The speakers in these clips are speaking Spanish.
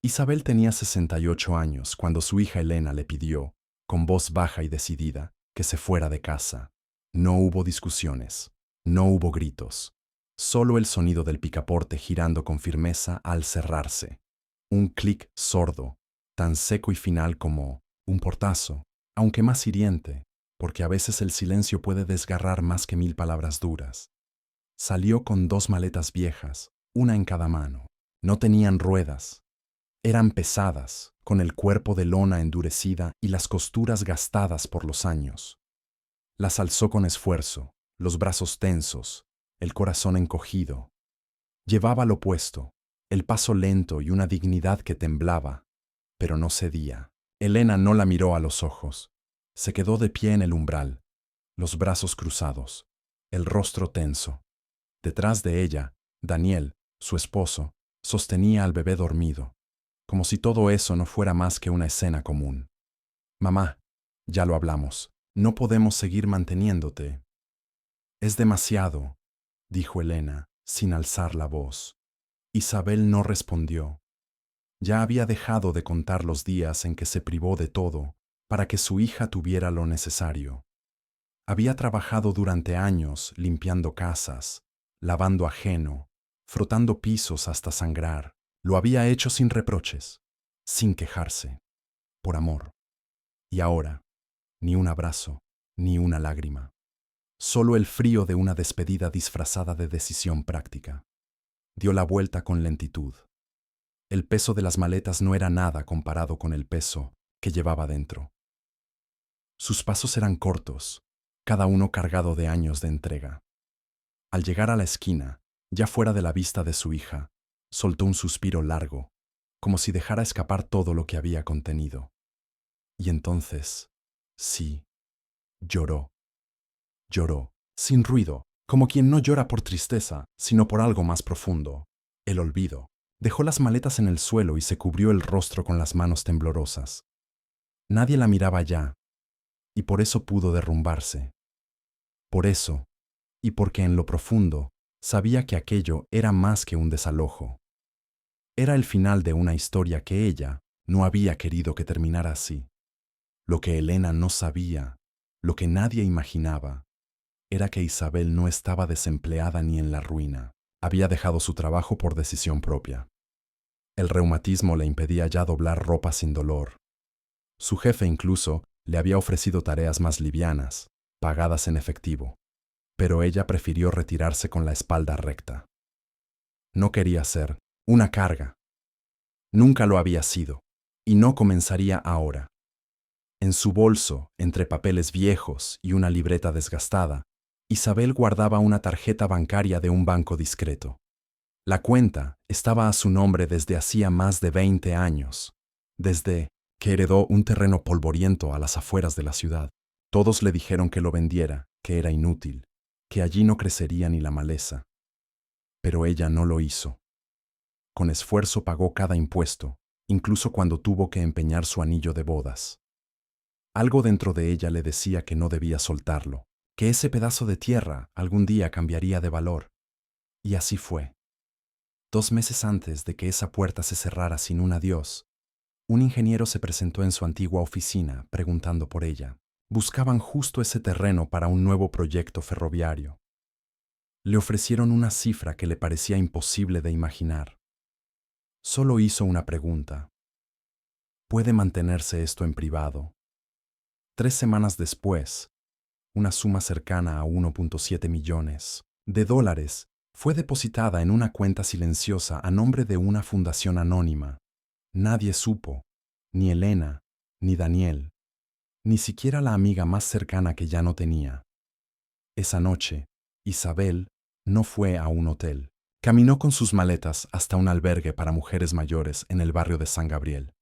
Isabel tenía 68 años cuando su hija Elena le pidió, con voz baja y decidida, que se fuera de casa. No hubo discusiones, no hubo gritos, solo el sonido del picaporte girando con firmeza al cerrarse. Un clic sordo, tan seco y final como un portazo, aunque más hiriente, porque a veces el silencio puede desgarrar más que 1000 palabras duras. Salió con 2 maletas viejas, una en cada mano. No tenían ruedas. Eran pesadas, con el cuerpo de lona endurecida y las costuras gastadas por los años. Las alzó con esfuerzo, los brazos tensos, el corazón encogido. Llevaba lo puesto, el paso lento y una dignidad que temblaba, pero no cedía. Elena no la miró a los ojos. Se quedó de pie en el umbral, los brazos cruzados, el rostro tenso. Detrás de ella, Daniel, su esposo, sostenía al bebé dormido, como si todo eso no fuera más que una escena común. Mamá, ya lo hablamos, no podemos seguir manteniéndote. Es demasiado, dijo Elena, sin alzar la voz. Isabel no respondió. Ya había dejado de contar los días en que se privó de todo para que su hija tuviera lo necesario. Había trabajado durante años limpiando casas, lavando ajeno, frotando pisos hasta sangrar. Lo había hecho sin reproches, sin quejarse, por amor. Y ahora, ni un abrazo, ni una lágrima. Solo el frío de una despedida disfrazada de decisión práctica. Dio la vuelta con lentitud. El peso de las maletas no era nada comparado con el peso que llevaba dentro. Sus pasos eran cortos, cada uno cargado de años de entrega. Al llegar a la esquina, ya fuera de la vista de su hija, soltó un suspiro largo, como si dejara escapar todo lo que había contenido. Y entonces, sí, lloró. Lloró, sin ruido, como quien no llora por tristeza, sino por algo más profundo, el olvido. Dejó las maletas en el suelo y se cubrió el rostro con las manos temblorosas. Nadie la miraba ya, y por eso pudo derrumbarse. Por eso, y porque en lo profundo sabía que aquello era más que un desalojo. Era el final de una historia que ella no había querido que terminara así. Lo que Elena no sabía, lo que nadie imaginaba, era que Isabel no estaba desempleada ni en la ruina. Había dejado su trabajo por decisión propia. El reumatismo le impedía ya doblar ropa sin dolor. Su jefe incluso le había ofrecido tareas más livianas, pagadas en efectivo. Pero ella prefirió retirarse con la espalda recta. No quería ser una carga. Nunca lo había sido, y no comenzaría ahora. En su bolso, entre papeles viejos y una libreta desgastada, Isabel guardaba una tarjeta bancaria de un banco discreto. La cuenta estaba a su nombre desde hacía más de 20 años, desde que heredó un terreno polvoriento a las afueras de la ciudad. Todos le dijeron que lo vendiera, que era inútil, que allí no crecería ni la maleza. Pero ella no lo hizo. Con esfuerzo pagó cada impuesto, incluso cuando tuvo que empeñar su anillo de bodas. Algo dentro de ella le decía que no debía soltarlo, que ese pedazo de tierra algún día cambiaría de valor. Y así fue. 2 meses antes de que esa puerta se cerrara sin un adiós, un ingeniero se presentó en su antigua oficina preguntando por ella. Buscaban justo ese terreno para un nuevo proyecto ferroviario. Le ofrecieron una cifra que le parecía imposible de imaginar. Solo hizo una pregunta. ¿Puede mantenerse esto en privado? 3 semanas después, una suma cercana a 1.7 millones de dólares fue depositada en una cuenta silenciosa a nombre de una fundación anónima. Nadie supo, ni Elena, ni Daniel, ni siquiera la amiga más cercana que ya no tenía. Esa noche, Isabel no fue a un hotel. Caminó con sus maletas hasta un albergue para mujeres mayores en el barrio de San Gabriel.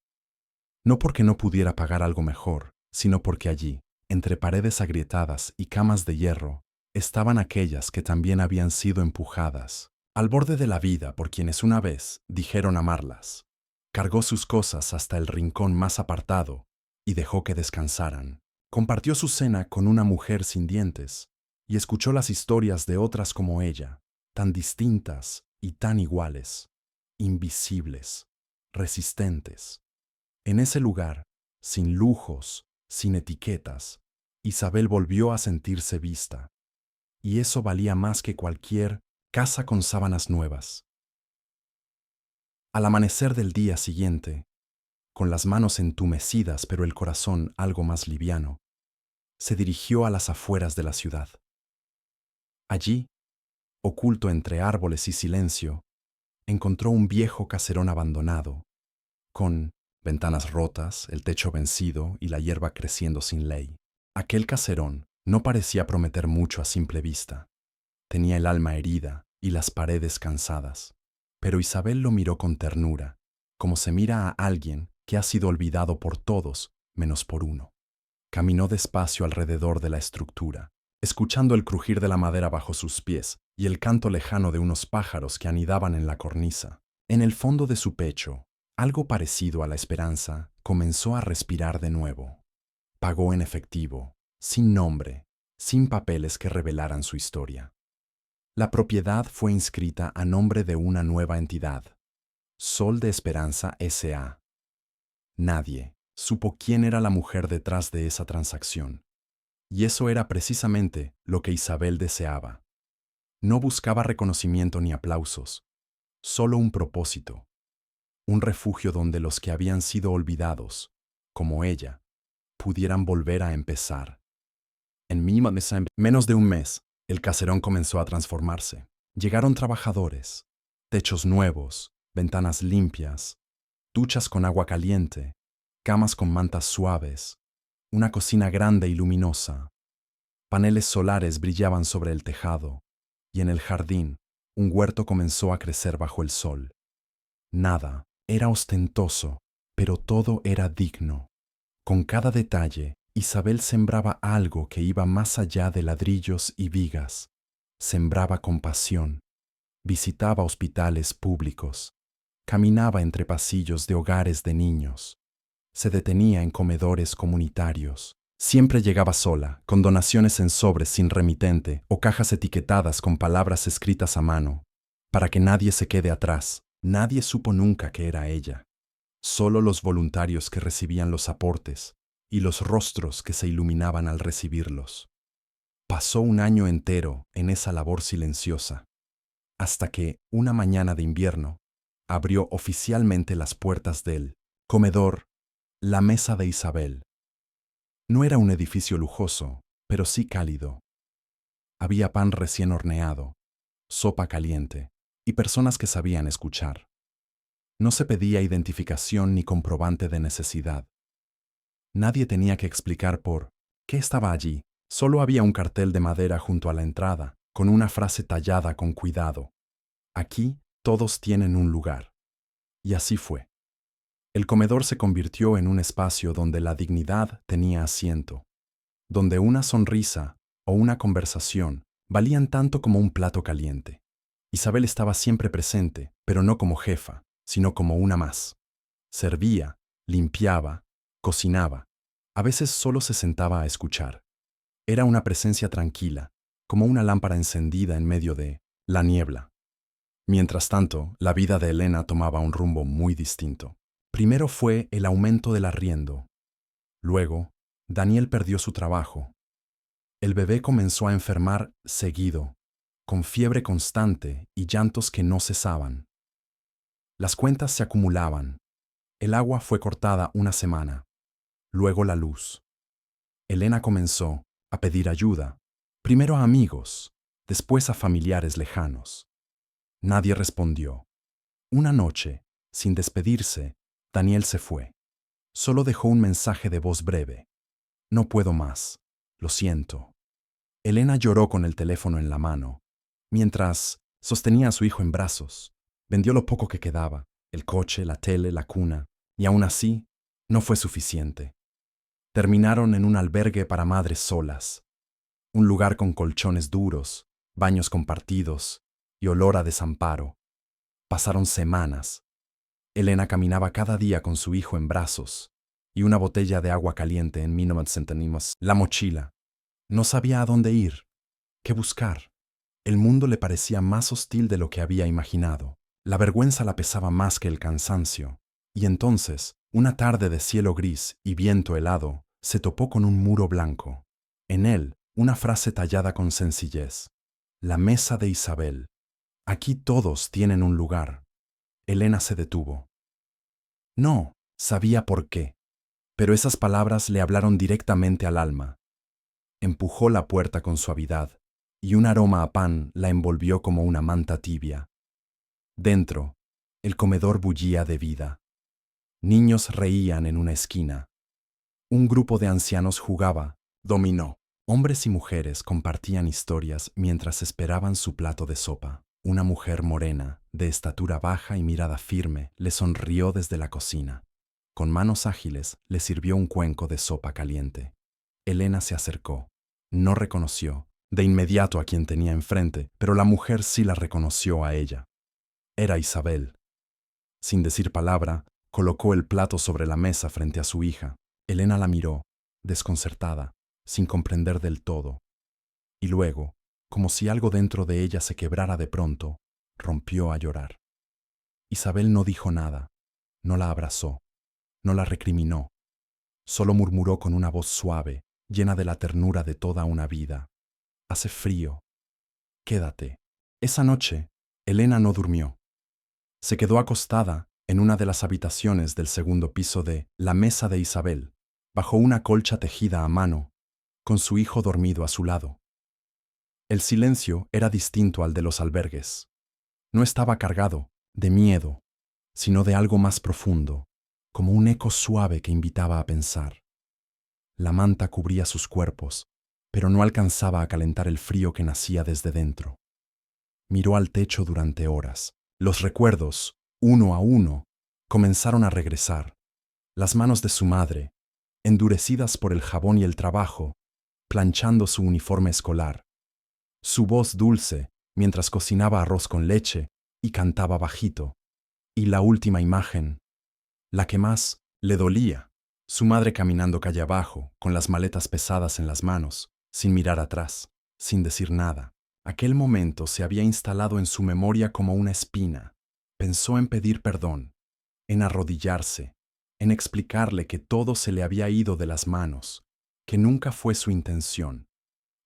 No porque no pudiera pagar algo mejor, sino porque allí, entre paredes agrietadas y camas de hierro, estaban aquellas que también habían sido empujadas al borde de la vida por quienes una vez dijeron amarlas. Cargó sus cosas hasta el rincón más apartado y dejó que descansaran. Compartió su cena con una mujer sin dientes y escuchó las historias de otras como ella, tan distintas y tan iguales, invisibles, resistentes. En ese lugar, sin lujos, sin etiquetas, Isabel volvió a sentirse vista. Y eso valía más que cualquier casa con sábanas nuevas. Al amanecer del día siguiente, con las manos entumecidas pero el corazón algo más liviano, se dirigió a las afueras de la ciudad. Allí, oculto entre árboles y silencio, encontró un viejo caserón abandonado, con ventanas rotas, el techo vencido y la hierba creciendo sin ley. Aquel caserón no parecía prometer mucho a simple vista. Tenía el alma herida y las paredes cansadas. Pero Isabel lo miró con ternura, como se mira a alguien que ha sido olvidado por todos menos por uno. Caminó despacio alrededor de la estructura, escuchando el crujir de la madera bajo sus pies y el canto lejano de unos pájaros que anidaban en la cornisa. En el fondo de su pecho, algo parecido a la esperanza comenzó a respirar de nuevo. Pagó en efectivo, sin nombre, sin papeles que revelaran su historia. La propiedad fue inscrita a nombre de una nueva entidad, Sol de Esperanza S.A. Nadie supo quién era la mujer detrás de esa transacción. Y eso era precisamente lo que Isabel deseaba. No buscaba reconocimiento ni aplausos, solo un propósito, un refugio donde los que habían sido olvidados, como ella, pudieran volver a empezar. En menos de un mes, el caserón comenzó a transformarse. Llegaron trabajadores, techos nuevos, ventanas limpias, duchas con agua caliente, camas con mantas suaves, una cocina grande y luminosa. Paneles solares brillaban sobre el tejado, y en el jardín un huerto comenzó a crecer bajo el sol. Nada era ostentoso, pero todo era digno. Con cada detalle, Isabel sembraba algo que iba más allá de ladrillos y vigas. Sembraba compasión, visitaba hospitales públicos, caminaba entre pasillos de hogares de niños, se detenía en comedores comunitarios. Siempre llegaba sola, con donaciones en sobres sin remitente o cajas etiquetadas con palabras escritas a mano, para que nadie se quede atrás. Nadie supo nunca que era ella. Solo los voluntarios que recibían los aportes y los rostros que se iluminaban al recibirlos. Pasó un año entero en esa labor silenciosa, hasta que, una mañana de invierno, abrió oficialmente las puertas del comedor, la mesa de Isabel. No era un edificio lujoso, pero sí cálido. Había pan recién horneado, sopa caliente y personas que sabían escuchar. No se pedía identificación ni comprobante de necesidad. Nadie tenía que explicar por qué estaba allí. Solo había un cartel de madera junto a la entrada, con una frase tallada con cuidado. Aquí todos tienen un lugar. Y así fue. El comedor se convirtió en un espacio donde la dignidad tenía asiento, donde una sonrisa o una conversación valían tanto como un plato caliente. Isabel estaba siempre presente, pero no como jefa, sino como una más. Servía, limpiaba, cocinaba. A veces solo se sentaba a escuchar. Era una presencia tranquila, como una lámpara encendida en medio de la niebla. Mientras tanto, la vida de Elena tomaba un rumbo muy distinto. Primero fue el aumento del arriendo. Luego, Daniel perdió su trabajo. El bebé comenzó a enfermar seguido, con fiebre constante y llantos que no cesaban. Las cuentas se acumulaban. El agua fue cortada una semana. Luego la luz. Elena comenzó a pedir ayuda, primero a amigos, después a familiares lejanos. Nadie respondió. Una noche, sin despedirse, Daniel se fue. Solo dejó un mensaje de voz breve. No puedo más. Lo siento. Elena lloró con el teléfono en la mano, mientras sostenía a su hijo en brazos. Vendió lo poco que quedaba, el coche, la tele, la cuna, y aún así, no fue suficiente. Terminaron en un albergue para madres solas, un lugar con colchones duros, baños compartidos y olor a desamparo. Pasaron semanas. Elena caminaba cada día con su hijo en brazos y una botella de agua caliente en 1900. La mochila. No sabía a dónde ir, qué buscar. El mundo le parecía más hostil de lo que había imaginado. La vergüenza la pesaba más que el cansancio. Y entonces, una tarde de cielo gris y viento helado, se topó con un muro blanco. En él, una frase tallada con sencillez. La mesa de Isabel. Aquí todos tienen un lugar. Elena se detuvo. No, sabía por qué, pero esas palabras le hablaron directamente al alma. Empujó la puerta con suavidad, y un aroma a pan la envolvió como una manta tibia. Dentro, el comedor bullía de vida. Niños reían en una esquina. Un grupo de ancianos jugaba, dominó. Hombres y mujeres compartían historias mientras esperaban su plato de sopa. Una mujer morena, de estatura baja y mirada firme, le sonrió desde la cocina. Con manos ágiles, le sirvió un cuenco de sopa caliente. Elena se acercó. No reconoció de inmediato a quien tenía enfrente, pero la mujer sí la reconoció a ella. Era Isabel. Sin decir palabra, colocó el plato sobre la mesa frente a su hija. Elena la miró, desconcertada, sin comprender del todo. Y luego, como si algo dentro de ella se quebrara de pronto, rompió a llorar. Isabel no dijo nada, no la abrazó, no la recriminó, solo murmuró con una voz suave, llena de la ternura de toda una vida. Hace frío. Quédate. Esa noche, Elena no durmió. Se quedó acostada en una de las habitaciones del segundo piso de la mesa de Isabel, bajo una colcha tejida a mano, con su hijo dormido a su lado. El silencio era distinto al de los albergues. No estaba cargado de miedo, sino de algo más profundo, como un eco suave que invitaba a pensar. La manta cubría sus cuerpos, pero no alcanzaba a calentar el frío que nacía desde dentro. Miró al techo durante horas. Los recuerdos, uno a uno, comenzaron a regresar. Las manos de su madre, endurecidas por el jabón y el trabajo, planchando su uniforme escolar. Su voz dulce mientras cocinaba arroz con leche y cantaba bajito. Y la última imagen, la que más le dolía, su madre caminando calle abajo, con las maletas pesadas en las manos, sin mirar atrás, sin decir nada. Aquel momento se había instalado en su memoria como una espina. Pensó en pedir perdón, en arrodillarse, en explicarle que todo se le había ido de las manos, que nunca fue su intención.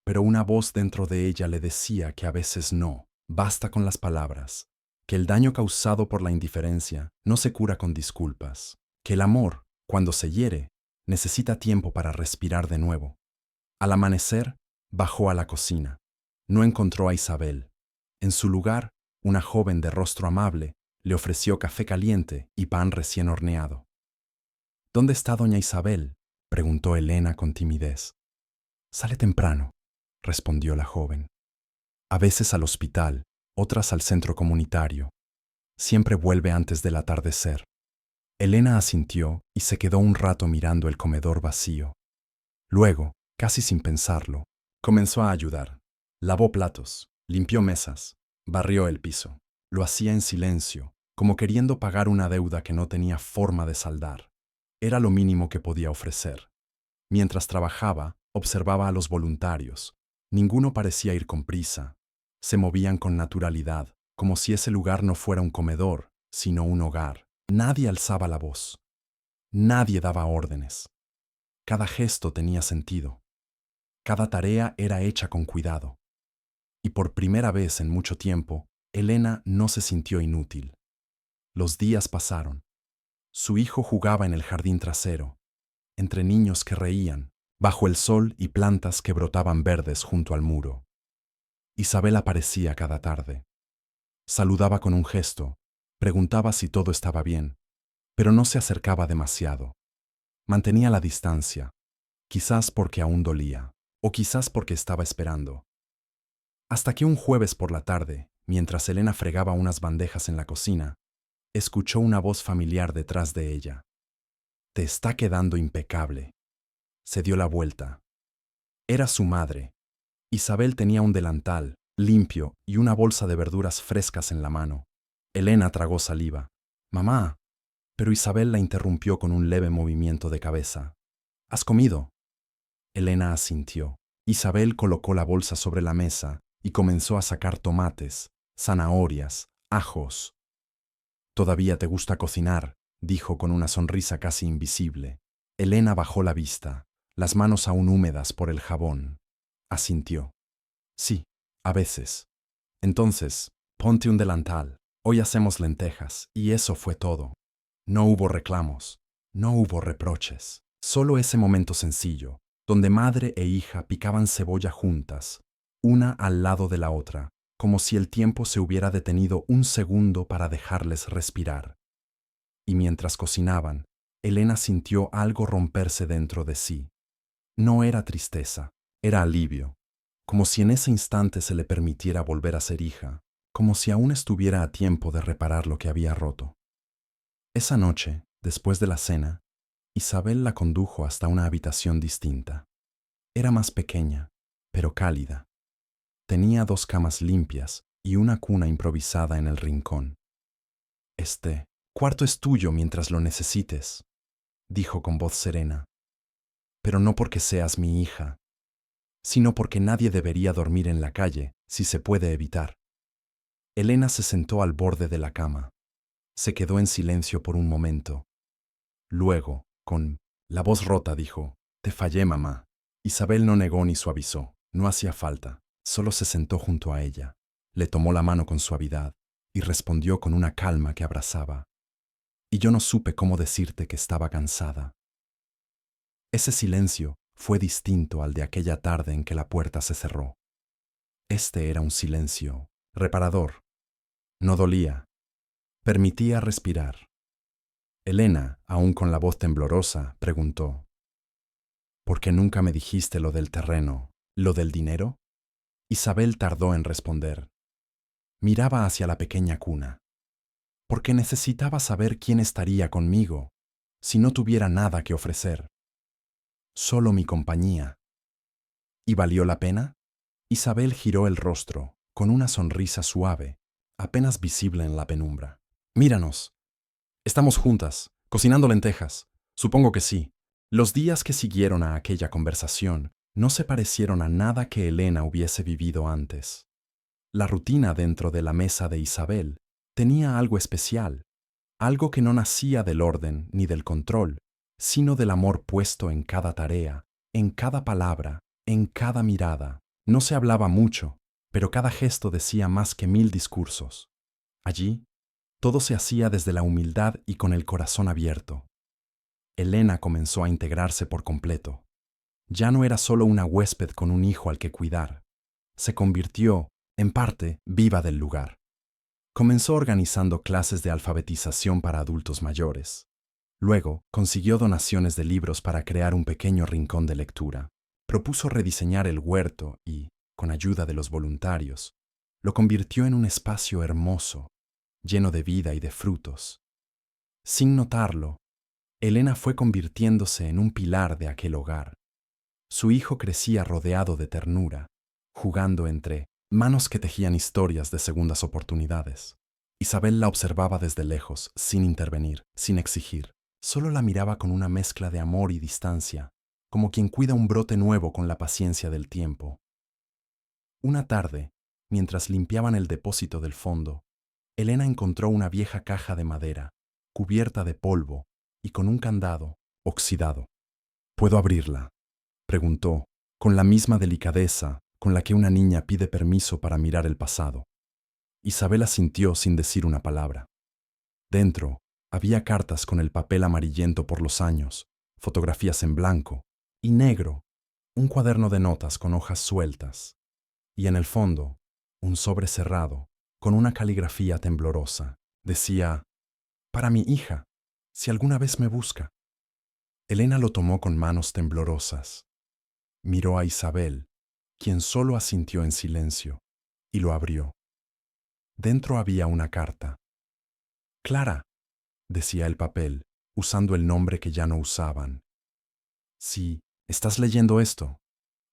Pero una voz dentro de ella le decía que a veces no, basta con las palabras, que el daño causado por la indiferencia no se cura con disculpas, que el amor, cuando se hiere, necesita tiempo para respirar de nuevo. Al amanecer, bajó a la cocina. No encontró a Isabel. En su lugar, una joven de rostro amable le ofreció café caliente y pan recién horneado. ¿Dónde está doña Isabel?, preguntó Elena con timidez. Sale temprano, respondió la joven. A veces al hospital, otras al centro comunitario. Siempre vuelve antes del atardecer. Elena asintió y se quedó un rato mirando el comedor vacío. Luego, casi sin pensarlo, comenzó a ayudar. Lavó platos, limpió mesas, barrió el piso. Lo hacía en silencio, como queriendo pagar una deuda que no tenía forma de saldar. Era lo mínimo que podía ofrecer. Mientras trabajaba, observaba a los voluntarios. Ninguno parecía ir con prisa. Se movían con naturalidad, como si ese lugar no fuera un comedor, sino un hogar. Nadie alzaba la voz. Nadie daba órdenes. Cada gesto tenía sentido. Cada tarea era hecha con cuidado. Y por primera vez en mucho tiempo, Elena no se sintió inútil. Los días pasaron. Su hijo jugaba en el jardín trasero, entre niños que reían, bajo el sol y plantas que brotaban verdes junto al muro. Isabel aparecía cada tarde. Saludaba con un gesto, preguntaba si todo estaba bien, pero no se acercaba demasiado. Mantenía la distancia, quizás porque aún dolía, o quizás porque estaba esperando. Hasta que un jueves por la tarde, mientras Elena fregaba unas bandejas en la cocina, escuchó una voz familiar detrás de ella. «Te está quedando impecable». Se dio la vuelta. Era su madre. Isabel tenía un delantal, limpio, y una bolsa de verduras frescas en la mano. Elena tragó saliva. «Mamá». Pero Isabel la interrumpió con un leve movimiento de cabeza. «¿Has comido?». Elena asintió. Isabel colocó la bolsa sobre la mesa y comenzó a sacar tomates, zanahorias, ajos. «¿Todavía te gusta cocinar?», dijo con una sonrisa casi invisible. Elena bajó la vista, las manos aún húmedas por el jabón. Asintió. Sí, a veces. Entonces, ponte un delantal. Hoy hacemos lentejas, y eso fue todo. No hubo reclamos, no hubo reproches. Solo ese momento sencillo, donde madre e hija picaban cebolla juntas, una al lado de la otra, como si el tiempo se hubiera detenido un segundo para dejarles respirar. Y mientras cocinaban, Elena sintió algo romperse dentro de sí. No era tristeza, era alivio, como si en ese instante se le permitiera volver a ser hija, como si aún estuviera a tiempo de reparar lo que había roto. Esa noche, después de la cena, Isabel la condujo hasta una habitación distinta. Era más pequeña, pero cálida. Tenía 2 camas limpias y una cuna improvisada en el rincón. Este cuarto es tuyo mientras lo necesites, dijo con voz serena. Pero no porque seas mi hija, sino porque nadie debería dormir en la calle si se puede evitar. Elena se sentó al borde de la cama. Se quedó en silencio por un momento. Luego, con la voz rota, dijo: «Te fallé, mamá». Isabel no negó ni suavizó. No hacía falta. Solo se sentó junto a ella. Le tomó la mano con suavidad y respondió con una calma que abrazaba: «Y yo no supe cómo decirte que estaba cansada». Ese silencio fue distinto al de aquella tarde en que la puerta se cerró. Este era un silencio reparador. No dolía. Permitía respirar. Elena, aún con la voz temblorosa, preguntó: «¿Por qué nunca me dijiste lo del terreno, lo del dinero?» Isabel tardó en responder. Miraba hacia la pequeña cuna. «Porque necesitaba saber quién estaría conmigo si no tuviera nada que ofrecer. Solo mi compañía». ¿Y valió la pena? Isabel giró el rostro, con una sonrisa suave, apenas visible en la penumbra. «Míranos. Estamos juntas, cocinando lentejas. Supongo que sí». Los días que siguieron a aquella conversación no se parecieron a nada que Elena hubiese vivido antes. La rutina dentro de la mesa de Isabel tenía algo especial, algo que no nacía del orden ni del control, sino del amor puesto en cada tarea, en cada palabra, en cada mirada. No se hablaba mucho, pero cada gesto decía más que 1000 discursos. Allí, todo se hacía desde la humildad y con el corazón abierto. Elena comenzó a integrarse por completo. Ya no era solo una huésped con un hijo al que cuidar. Se convirtió, en parte, viva del lugar. Comenzó organizando clases de alfabetización para adultos mayores. Luego, consiguió donaciones de libros para crear un pequeño rincón de lectura. Propuso rediseñar el huerto y, con ayuda de los voluntarios, lo convirtió en un espacio hermoso, lleno de vida y de frutos. Sin notarlo, Elena fue convirtiéndose en un pilar de aquel hogar. Su hijo crecía rodeado de ternura, jugando entre manos que tejían historias de segundas oportunidades. Isabel la observaba desde lejos, sin intervenir, sin exigir. Solo la miraba con una mezcla de amor y distancia, como quien cuida un brote nuevo con la paciencia del tiempo. Una tarde, mientras limpiaban el depósito del fondo, Elena encontró una vieja caja de madera, cubierta de polvo y con un candado oxidado. «¿Puedo abrirla?», preguntó, con la misma delicadeza con la que una niña pide permiso para mirar el pasado. Isabel asintió sin decir una palabra. Dentro había cartas con el papel amarillento por los años, fotografías en blanco y negro, un cuaderno de notas con hojas sueltas, y en el fondo, un sobre cerrado con una caligrafía temblorosa. Decía: «Para mi hija, si alguna vez me busca». Elena lo tomó con manos temblorosas. Miró a Isabel, quien solo asintió en silencio, y lo abrió. Dentro había una carta. «Clara», decía el papel, usando el nombre que ya no usaban. «Si estás leyendo esto,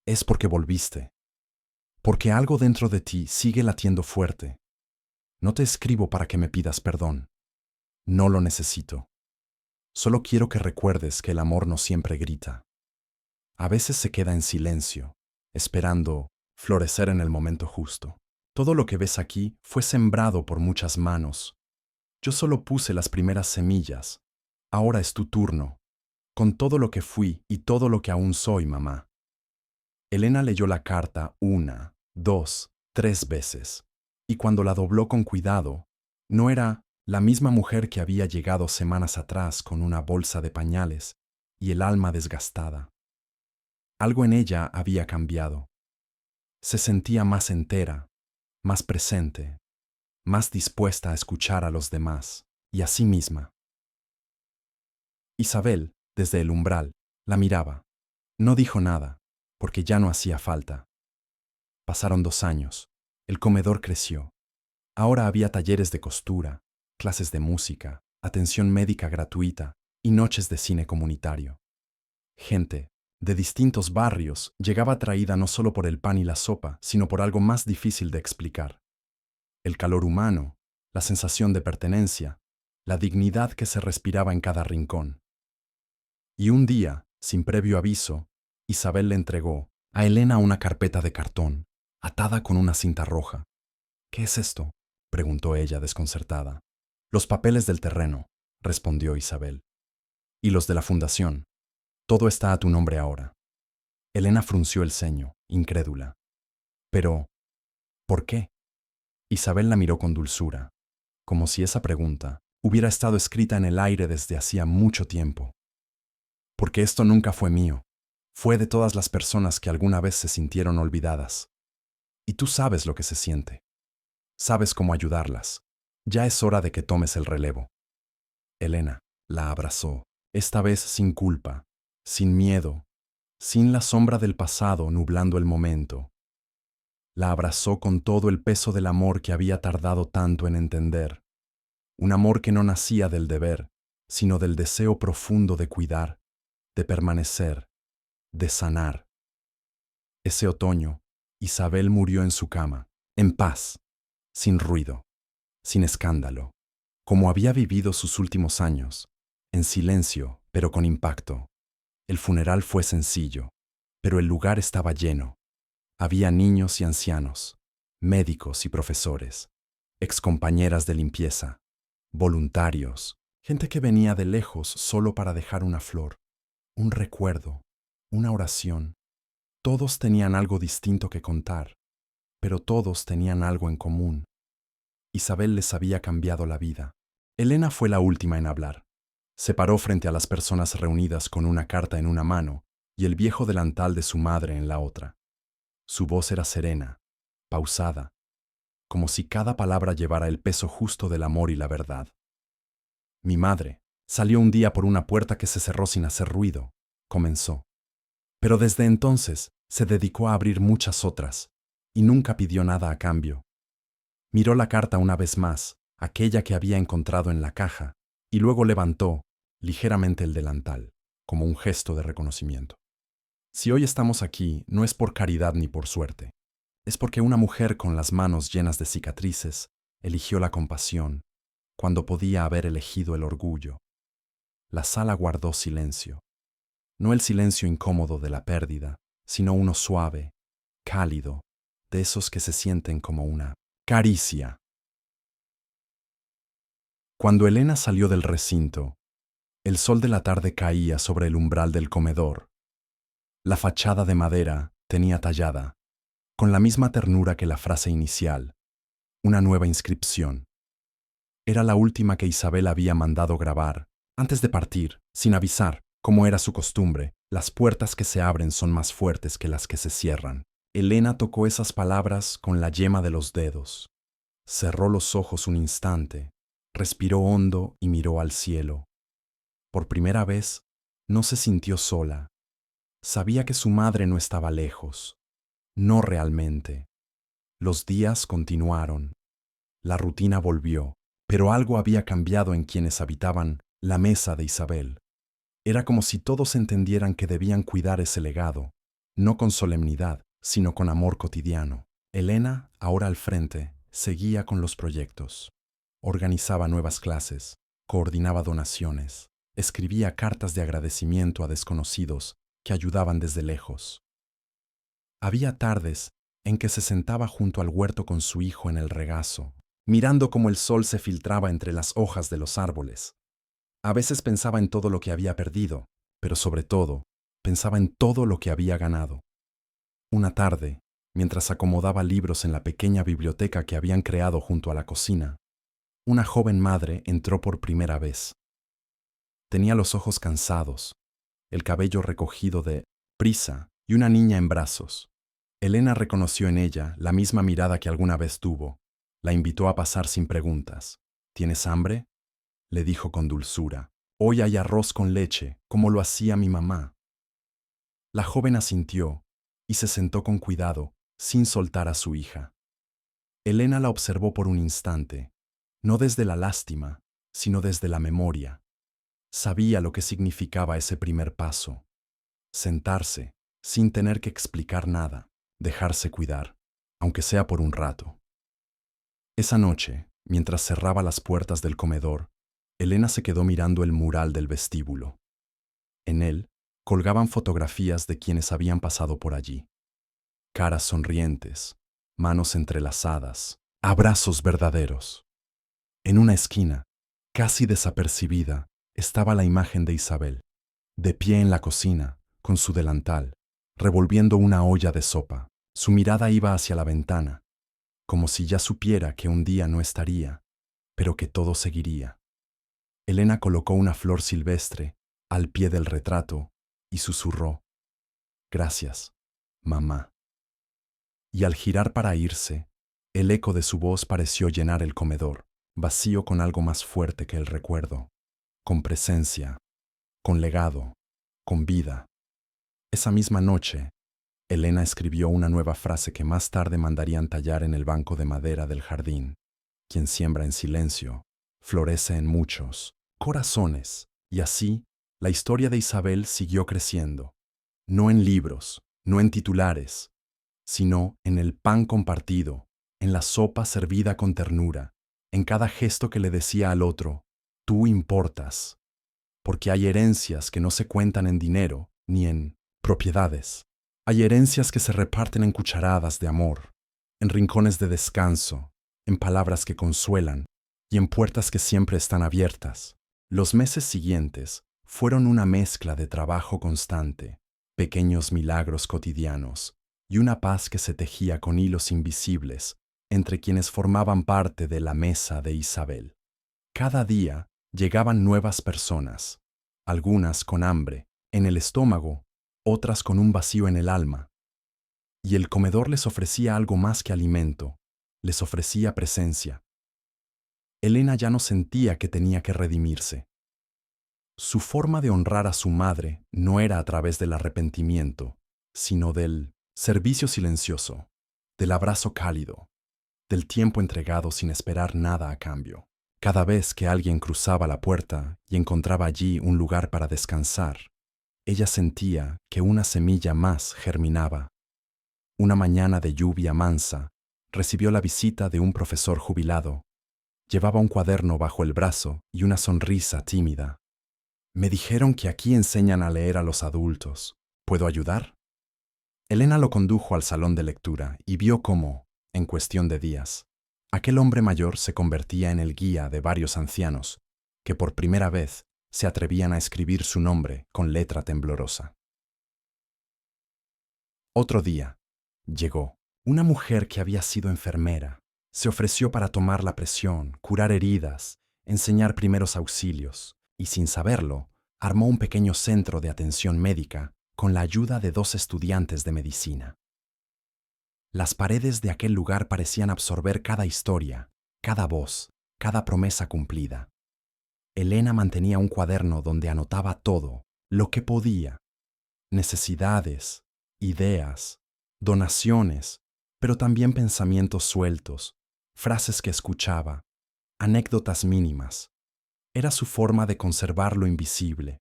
es porque volviste. Porque algo dentro de ti sigue latiendo fuerte. No te escribo para que me pidas perdón. No lo necesito. Solo quiero que recuerdes que el amor no siempre grita. A veces se queda en silencio, esperando florecer en el momento justo. Todo lo que ves aquí fue sembrado por muchas manos. Yo solo puse las primeras semillas, Ahora es tu turno. Con todo lo que fui y todo lo que aún soy, mamá. Elena leyó la carta 1, 2, 3 veces, y cuando la dobló con cuidado, no era la misma mujer que había llegado semanas atrás con una bolsa de pañales y el alma desgastada. Algo en ella había cambiado. Se sentía más entera, más presente, más dispuesta a escuchar a los demás y a sí misma. Isabel, desde el umbral, la miraba. No dijo nada, porque ya no hacía falta. Pasaron 2 años. El comedor creció. Ahora había talleres de costura, clases de música, atención médica gratuita y noches de cine comunitario. Gente, de distintos barrios, llegaba atraída no solo por el pan y la sopa, sino por algo más difícil de explicar. El calor humano, la sensación de pertenencia, la dignidad que se respiraba en cada rincón. Y un día, sin previo aviso, Isabel le entregó a Elena una carpeta de cartón, atada con una cinta roja. ¿Qué es esto?, preguntó ella desconcertada. Los papeles del terreno, respondió Isabel. Y los de la fundación. Todo está a tu nombre ahora. Elena frunció el ceño, incrédula. Pero, ¿por qué? Isabel la miró con dulzura, como si esa pregunta hubiera estado escrita en el aire desde hacía mucho tiempo. Porque esto nunca fue mío, fue de todas las personas que alguna vez se sintieron olvidadas. Y tú sabes lo que se siente. Sabes cómo ayudarlas. Ya es hora de que tomes el relevo. Elena la abrazó, esta vez sin culpa, sin miedo, sin la sombra del pasado nublando el momento. La abrazó con todo el peso del amor que había tardado tanto en entender. Un amor que no nacía del deber, sino del deseo profundo de cuidar, de permanecer, de sanar. Ese otoño, Isabel murió en su cama, en paz, sin ruido, sin escándalo, como había vivido sus últimos años, en silencio, pero con impacto. El funeral fue sencillo, pero el lugar estaba lleno. Había niños y ancianos, médicos y profesores, excompañeras de limpieza, voluntarios, gente que venía de lejos solo para dejar una flor, un recuerdo, una oración. Todos tenían algo distinto que contar, pero todos tenían algo en común. Isabel les había cambiado la vida. Elena fue la última en hablar. Se paró frente a las personas reunidas con una carta en una mano y el viejo delantal de su madre en la otra. Su voz era serena, pausada, como si cada palabra llevara el peso justo del amor y la verdad. Mi madre salió un día por una puerta que se cerró sin hacer ruido, comenzó. Pero desde entonces se dedicó a abrir muchas otras, y nunca pidió nada a cambio. Miró la carta una vez más, aquella que había encontrado en la caja, y luego levantó ligeramente el delantal, como un gesto de reconocimiento. Si hoy estamos aquí, no es por caridad ni por suerte. Es porque una mujer con las manos llenas de cicatrices eligió la compasión, cuando podía haber elegido el orgullo. La sala guardó silencio. No el silencio incómodo de la pérdida, sino uno suave, cálido, de esos que se sienten como una caricia. Cuando Elena salió del recinto, el sol de la tarde caía sobre el umbral del comedor. La fachada de madera tenía tallada, con la misma ternura que la frase inicial, una nueva inscripción. Era la última que Isabel había mandado grabar, antes de partir, sin avisar, como era su costumbre. Las puertas que se abren son más fuertes que las que se cierran. Elena tocó esas palabras con la yema de los dedos. Cerró los ojos un instante, respiró hondo y miró al cielo. Por primera vez, no se sintió sola. Sabía que su madre no estaba lejos. No realmente. Los días continuaron. La rutina volvió, pero algo había cambiado en quienes habitaban la mesa de Isabel. Era como si todos entendieran que debían cuidar ese legado, no con solemnidad, sino con amor cotidiano. Elena, ahora al frente, seguía con los proyectos. Organizaba nuevas clases, coordinaba donaciones, escribía cartas de agradecimiento a desconocidos que ayudaban desde lejos. Había tardes en que se sentaba junto al huerto con su hijo en el regazo, mirando cómo el sol se filtraba entre las hojas de los árboles. A veces pensaba en todo lo que había perdido, pero sobre todo, pensaba en todo lo que había ganado. Una tarde, mientras acomodaba libros en la pequeña biblioteca que habían creado junto a la cocina, una joven madre entró por primera vez. Tenía los ojos cansados, el cabello recogido de prisa y una niña en brazos. Elena reconoció en ella la misma mirada que alguna vez tuvo. La invitó a pasar sin preguntas. ¿Tienes hambre?, le dijo con dulzura. Hoy hay arroz con leche, como lo hacía mi mamá. La joven asintió y se sentó con cuidado, sin soltar a su hija. Elena la observó por un instante, no desde la lástima, sino desde la memoria. Sabía lo que significaba ese primer paso. Sentarse, sin tener que explicar nada, dejarse cuidar, aunque sea por un rato. Esa noche, mientras cerraba las puertas del comedor, Elena se quedó mirando el mural del vestíbulo. En él colgaban fotografías de quienes habían pasado por allí. Caras sonrientes, manos entrelazadas, abrazos verdaderos. En una esquina, casi desapercibida, estaba la imagen de Isabel, de pie en la cocina, con su delantal, revolviendo una olla de sopa. Su mirada iba hacia la ventana, como si ya supiera que un día no estaría, pero que todo seguiría. Elena colocó una flor silvestre al pie del retrato y susurró: «Gracias, mamá». Y al girar para irse, el eco de su voz pareció llenar el comedor, vacío con algo más fuerte que el recuerdo, con presencia, con legado, con vida. Esa misma noche, Elena escribió una nueva frase que más tarde mandarían tallar en el banco de madera del jardín. Quien siembra en silencio, florece en muchos corazones. Y así, la historia de Isabel siguió creciendo, no en libros, no en titulares, sino en el pan compartido, en la sopa servida con ternura, en cada gesto que le decía al otro: «Tú importas», porque hay herencias que no se cuentan en dinero ni en propiedades. Hay herencias que se reparten en cucharadas de amor, en rincones de descanso, en palabras que consuelan y en puertas que siempre están abiertas. Los meses siguientes fueron una mezcla de trabajo constante, pequeños milagros cotidianos y una paz que se tejía con hilos invisibles entre quienes formaban parte de la mesa de Isabel. Cada día llegaban nuevas personas, algunas con hambre en el estómago, otras con un vacío en el alma. Y el comedor les ofrecía algo más que alimento, les ofrecía presencia. Elena ya no sentía que tenía que redimirse. Su forma de honrar a su madre no era a través del arrepentimiento, sino del servicio silencioso, del abrazo cálido, del tiempo entregado sin esperar nada a cambio. Cada vez que alguien cruzaba la puerta y encontraba allí un lugar para descansar, ella sentía que una semilla más germinaba. Una mañana de lluvia mansa, recibió la visita de un profesor jubilado. Llevaba un cuaderno bajo el brazo y una sonrisa tímida. «Me dijeron que aquí enseñan a leer a los adultos. ¿Puedo ayudar?». Elena lo condujo al salón de lectura y vio cómo, en cuestión de días, aquel hombre mayor se convertía en el guía de varios ancianos que por primera vez se atrevían a escribir su nombre con letra temblorosa. Otro día, llegó una mujer que había sido enfermera. Se ofreció para tomar la presión, curar heridas, enseñar primeros auxilios, y sin saberlo, armó un pequeño centro de atención médica con la ayuda de 2 estudiantes de medicina. Las paredes de aquel lugar parecían absorber cada historia, cada voz, cada promesa cumplida. Elena mantenía un cuaderno donde anotaba todo, lo que podía: necesidades, ideas, donaciones, pero también pensamientos sueltos, frases que escuchaba, anécdotas mínimas. Era su forma de conservar lo invisible.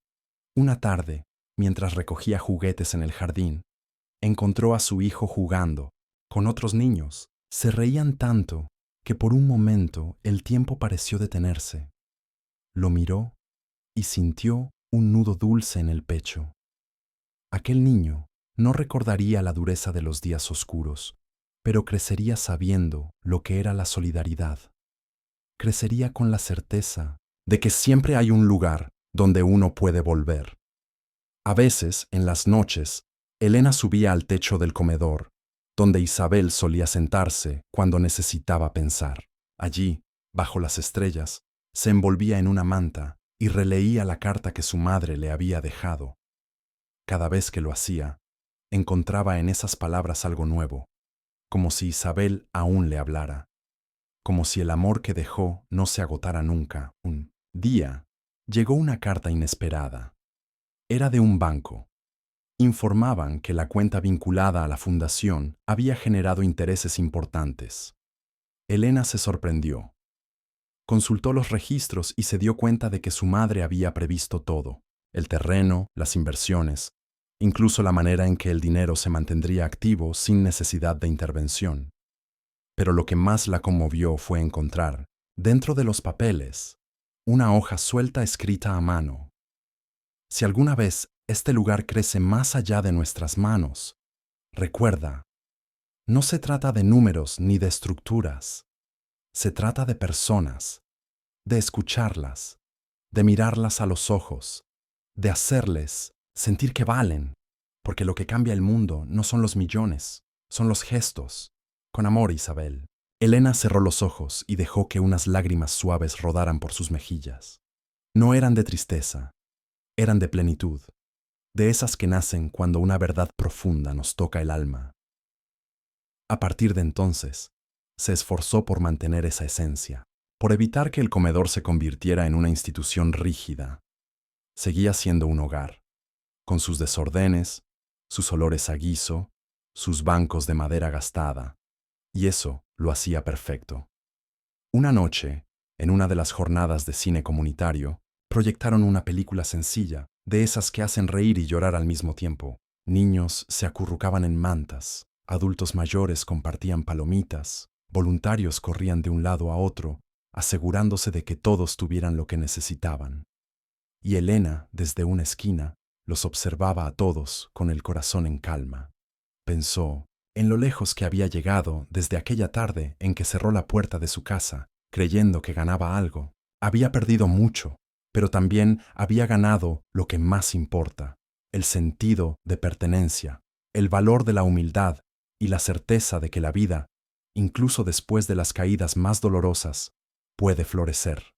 Una tarde, mientras recogía juguetes en el jardín, encontró a su hijo jugando con otros niños. Se reían tanto que por un momento el tiempo pareció detenerse. Lo miró y sintió un nudo dulce en el pecho. Aquel niño no recordaría la dureza de los días oscuros, pero crecería sabiendo lo que era la solidaridad. Crecería con la certeza de que siempre hay un lugar donde uno puede volver. A veces, en las noches, Elena subía al techo del comedor, donde Isabel solía sentarse cuando necesitaba pensar. Allí, bajo las estrellas, se envolvía en una manta y releía la carta que su madre le había dejado. Cada vez que lo hacía, encontraba en esas palabras algo nuevo, como si Isabel aún le hablara, como si el amor que dejó no se agotara nunca. Un día, llegó una carta inesperada. Era de un banco. Informaban que la cuenta vinculada a la fundación había generado intereses importantes. Elena se sorprendió. Consultó los registros y se dio cuenta de que su madre había previsto todo: el terreno, las inversiones, incluso la manera en que el dinero se mantendría activo sin necesidad de intervención. Pero lo que más la conmovió fue encontrar, dentro de los papeles, una hoja suelta escrita a mano. Si alguna vez este lugar crece más allá de nuestras manos, recuerda, no se trata de números ni de estructuras, se trata de personas, de escucharlas, de mirarlas a los ojos, de hacerles sentir que valen, porque lo que cambia el mundo no son los millones, son los gestos. Con amor, Isabel. Elena cerró los ojos y dejó que unas lágrimas suaves rodaran por sus mejillas. No eran de tristeza, eran de plenitud, de esas que nacen cuando una verdad profunda nos toca el alma. A partir de entonces, se esforzó por mantener esa esencia, por evitar que el comedor se convirtiera en una institución rígida. Seguía siendo un hogar, con sus desordenes, sus olores a guiso, sus bancos de madera gastada, y eso lo hacía perfecto. Una noche, en una de las jornadas de cine comunitario, proyectaron una película sencilla, de esas que hacen reír y llorar al mismo tiempo. Niños se acurrucaban en mantas, adultos mayores compartían palomitas, voluntarios corrían de un lado a otro, asegurándose de que todos tuvieran lo que necesitaban. Y Elena, desde una esquina, los observaba a todos con el corazón en calma. Pensó en lo lejos que había llegado desde aquella tarde en que cerró la puerta de su casa, creyendo que ganaba algo. Había perdido mucho, pero también había ganado lo que más importa: el sentido de pertenencia, el valor de la humildad y la certeza de que la vida, incluso después de las caídas más dolorosas, puede florecer.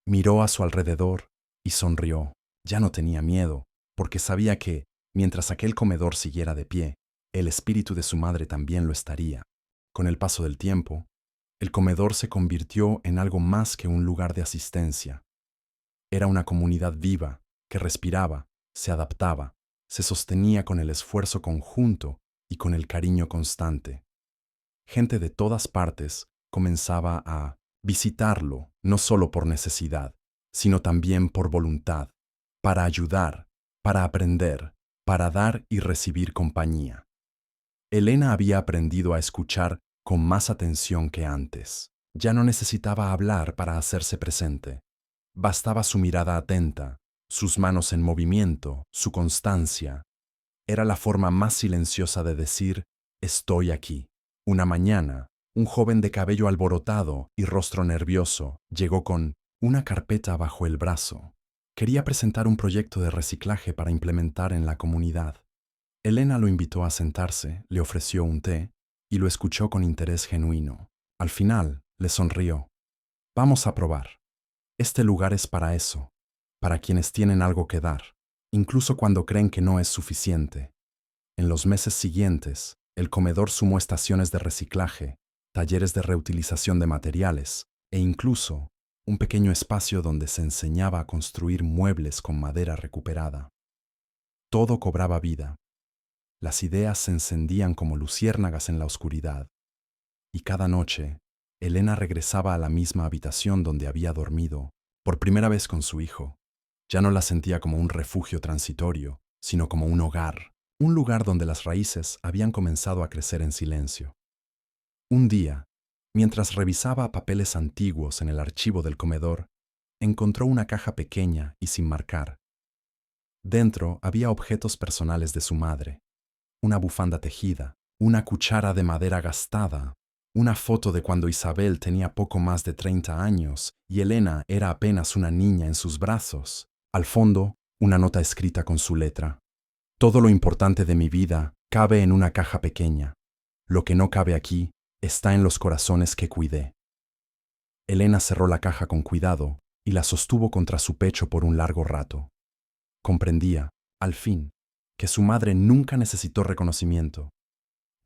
Miró a su alrededor y sonrió. Ya no tenía miedo, porque sabía que, mientras aquel comedor siguiera de pie, el espíritu de su madre también lo estaría. Con el paso del tiempo, el comedor se convirtió en algo más que un lugar de asistencia. Era una comunidad viva, que respiraba, se adaptaba, se sostenía con el esfuerzo conjunto y con el cariño constante. Gente de todas partes comenzaba a visitarlo, no solo por necesidad, sino también por voluntad, para ayudar, para aprender, para dar y recibir compañía. Elena había aprendido a escuchar con más atención que antes. Ya no necesitaba hablar para hacerse presente. Bastaba su mirada atenta, sus manos en movimiento, su constancia. Era la forma más silenciosa de decir: estoy aquí. Una mañana, un joven de cabello alborotado y rostro nervioso llegó con una carpeta bajo el brazo. Quería presentar un proyecto de reciclaje para implementar en la comunidad. Elena lo invitó a sentarse, le ofreció un té y lo escuchó con interés genuino. Al final, le sonrió. Vamos a probar. Este lugar es para eso, para quienes tienen algo que dar, incluso cuando creen que no es suficiente. En los meses siguientes, el comedor sumó estaciones de reciclaje, talleres de reutilización de materiales e incluso un pequeño espacio donde se enseñaba a construir muebles con madera recuperada. Todo cobraba vida. Las ideas se encendían como luciérnagas en la oscuridad. Y cada noche, Elena regresaba a la misma habitación donde había dormido, por primera vez con su hijo. Ya no la sentía como un refugio transitorio, sino como un hogar, un lugar donde las raíces habían comenzado a crecer en silencio. Un día, mientras revisaba papeles antiguos en el archivo del comedor, encontró una caja pequeña y sin marcar. Dentro había objetos personales de su madre: una bufanda tejida, una cuchara de madera gastada, una foto de cuando Isabel tenía poco más de 30 años y Elena era apenas una niña en sus brazos, Al fondo, una nota escrita con su letra. Todo lo importante de mi vida cabe en una caja pequeña. Lo que no cabe aquí está en los corazones que cuidé. Elena cerró la caja con cuidado y la sostuvo contra su pecho por un largo rato. Comprendía, al fin, que su madre nunca necesitó reconocimiento,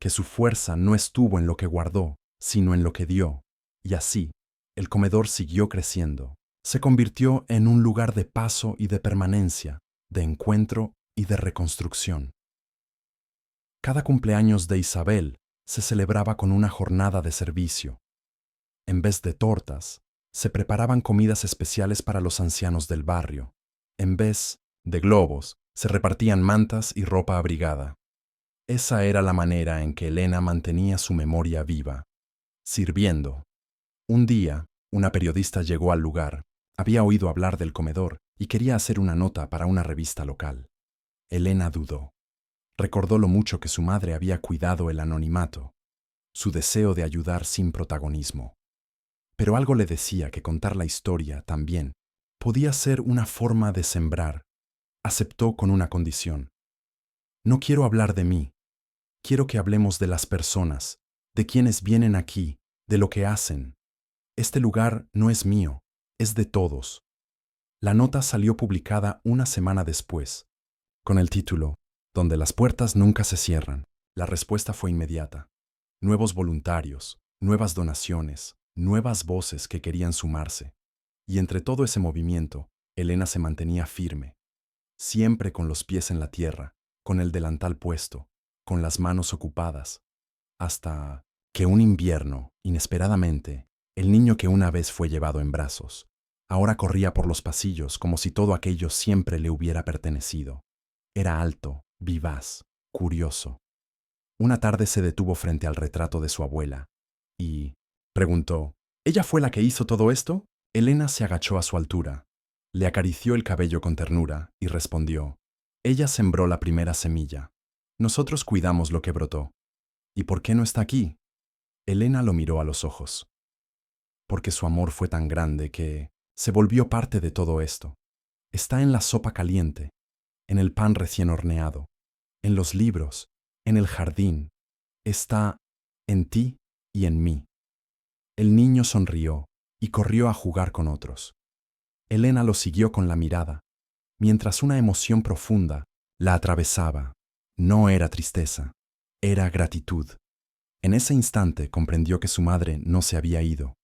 que su fuerza no estuvo en lo que guardó, sino en lo que dio, y así, el comedor siguió creciendo. Se convirtió en un lugar de paso y de permanencia, de encuentro y de reconstrucción. Cada cumpleaños de Isabel se celebraba con una jornada de servicio. En vez de tortas, se preparaban comidas especiales para los ancianos del barrio. En vez de globos, se repartían mantas y ropa abrigada. Esa era la manera en que Elena mantenía su memoria viva, sirviendo. Un día, una periodista llegó al lugar. Había oído hablar del comedor y quería hacer una nota para una revista local. Elena dudó. Recordó lo mucho que su madre había cuidado el anonimato, su deseo de ayudar sin protagonismo. Pero algo le decía que contar la historia también podía ser una forma de sembrar. Aceptó con una condición. No quiero hablar de mí. Quiero que hablemos de las personas, de quienes vienen aquí, de lo que hacen. Este lugar no es mío, es de todos. La nota salió publicada una semana después, con el título Donde las puertas nunca se cierran. La respuesta fue inmediata. Nuevos voluntarios, nuevas donaciones, nuevas voces que querían sumarse. Y entre todo ese movimiento, Elena se mantenía firme, siempre con los pies en la tierra, con el delantal puesto, con las manos ocupadas, hasta que un invierno, inesperadamente, el niño que una vez fue llevado en brazos, ahora corría por los pasillos como si todo aquello siempre le hubiera pertenecido. Era alto, vivaz, curioso. Una tarde se detuvo frente al retrato de su abuela y preguntó, ¿ella fue la que hizo todo esto? Elena se agachó a su altura, le acarició el cabello con ternura y respondió, ella sembró la primera semilla. Nosotros cuidamos lo que brotó. ¿Y por qué no está aquí? Elena lo miró a los ojos. Porque su amor fue tan grande que se volvió parte de todo esto. Está en la sopa caliente, en el pan recién horneado, en los libros, en el jardín. Está en ti y en mí. El niño sonrió y corrió a jugar con otros. Elena lo siguió con la mirada, mientras una emoción profunda la atravesaba. No era tristeza, era gratitud. En ese instante comprendió que su madre no se había ido.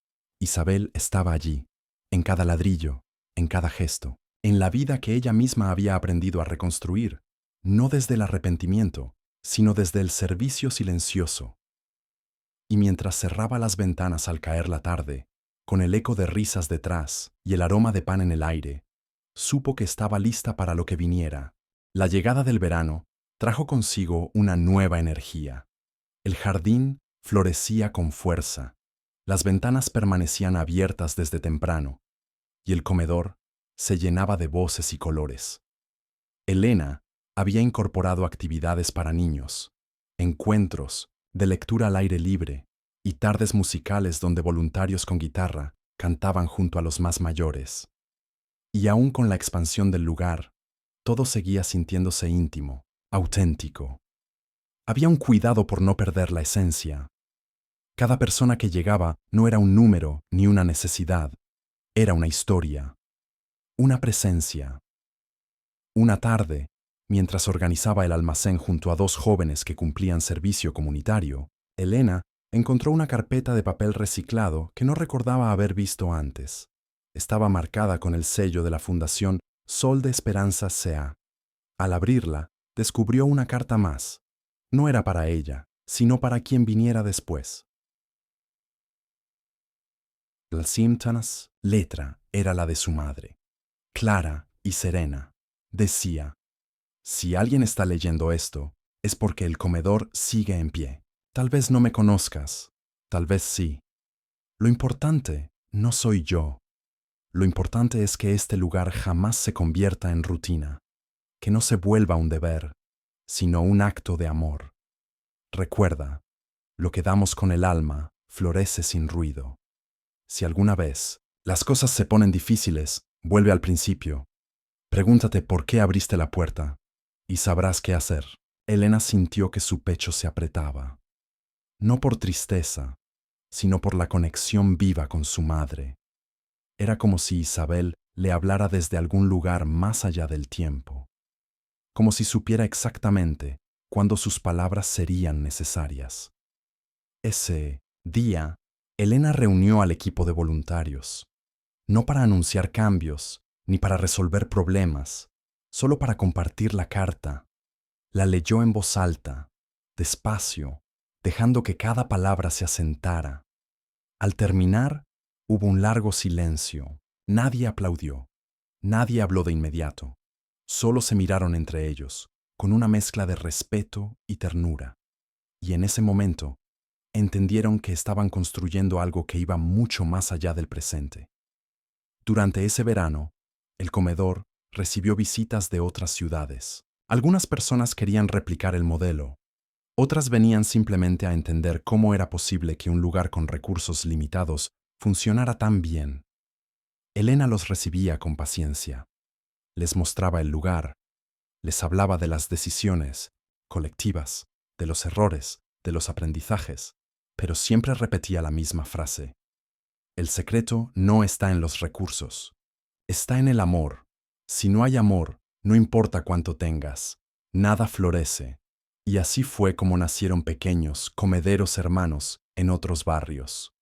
Isabel estaba allí, en cada ladrillo, en cada gesto, en la vida que ella misma había aprendido a reconstruir, no desde el arrepentimiento, sino desde el servicio silencioso. Y mientras cerraba las ventanas al caer la tarde, con el eco de risas detrás y el aroma de pan en el aire, supo que estaba lista para lo que viniera. La llegada del verano trajo consigo una nueva energía. El jardín florecía con fuerza, las ventanas permanecían abiertas desde temprano, y el comedor se llenaba de voces y colores. Elena había incorporado actividades para niños, encuentros de lectura al aire libre y tardes musicales donde voluntarios con guitarra cantaban junto a los más mayores. Y aún con la expansión del lugar, todo seguía sintiéndose íntimo, auténtico. Había un cuidado por no perder la esencia. Cada persona que llegaba no era un número ni una necesidad, era una historia, una presencia. Una tarde, mientras organizaba el almacén junto a dos jóvenes que cumplían servicio comunitario, Elena encontró una carpeta de papel reciclado que no recordaba haber visto antes. Estaba marcada con el sello de la Fundación Sol de Esperanza C.A. Al abrirla, descubrió una carta más. No era para ella, sino para quien viniera después. La simple letra era la de su madre, clara y serena. Decía, si alguien está leyendo esto, es porque el comedor sigue en pie. Tal vez no me conozcas, tal vez sí. Lo importante no soy yo. Lo importante es que este lugar jamás se convierta en rutina, que no se vuelva un deber, sino un acto de amor. Recuerda, lo que damos con el alma florece sin ruido. Si alguna vez las cosas se ponen difíciles, vuelve al principio. Pregúntate por qué abriste la puerta y sabrás qué hacer. Elena sintió que su pecho se apretaba, no por tristeza, sino por la conexión viva con su madre. Era como si Isabel le hablara desde algún lugar más allá del tiempo, como si supiera exactamente cuándo sus palabras serían necesarias. Ese día, Elena reunió al equipo de voluntarios, no para anunciar cambios ni para resolver problemas, solo para compartir la carta. La leyó en voz alta, despacio, dejando que cada palabra se asentara. Al terminar, hubo un largo silencio. Nadie aplaudió, nadie habló de inmediato. Solo se miraron entre ellos, con una mezcla de respeto y ternura. Y en ese momento, entendieron que estaban construyendo algo que iba mucho más allá del presente. Durante ese verano, el comedor recibió visitas de otras ciudades. Algunas personas querían replicar el modelo, otras venían simplemente a entender cómo era posible que un lugar con recursos limitados funcionara tan bien. Elena los recibía con paciencia, les mostraba el lugar, les hablaba de las decisiones colectivas, de los errores, de los aprendizajes, pero siempre repetía la misma frase. El secreto no está en los recursos, está en el amor. Si no hay amor, no importa cuánto tengas, nada florece. Y así fue como nacieron pequeños, comederos hermanos en otros barrios.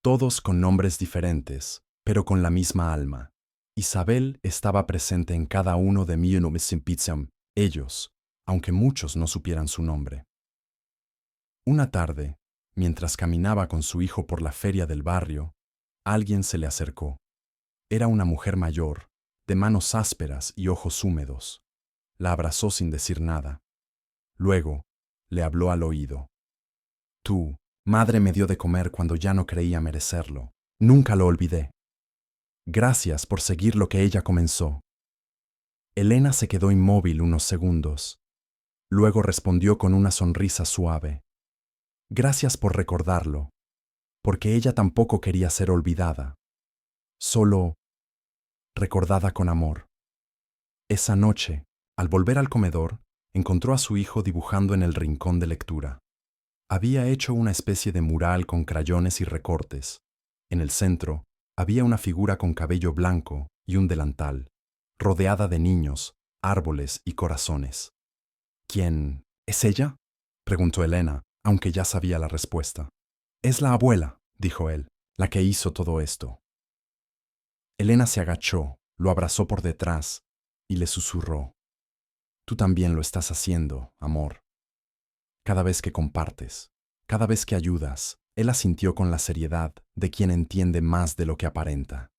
Todos con nombres diferentes, pero con la misma alma. Isabel estaba presente en cada uno de ellos, aunque muchos no supieran su nombre. Una tarde, mientras caminaba con su hijo por la feria del barrio, alguien se le acercó. Era una mujer mayor, de manos ásperas y ojos húmedos. La abrazó sin decir nada. Luego, le habló al oído. Tu madre me dio de comer cuando ya no creía merecerlo. Nunca lo olvidé. Gracias por seguir lo que ella comenzó. Elena se quedó inmóvil unos segundos. Luego respondió con una sonrisa suave. Gracias por recordarlo, porque ella tampoco quería ser olvidada, solo recordada con amor. Esa noche, al volver al comedor, encontró a su hijo dibujando en el rincón de lectura. Había hecho una especie de mural con crayones y recortes. En el centro había una figura con cabello blanco y un delantal, rodeada de niños, árboles y corazones. ¿Quién es ella?, preguntó Elena, aunque ya sabía la respuesta. Es la abuela, dijo él, la que hizo todo esto. Elena se agachó, lo abrazó por detrás y le susurró. Tú también lo estás haciendo, amor. Cada vez que compartes, cada vez que ayudas, él asintió con la seriedad de quien entiende más de lo que aparenta.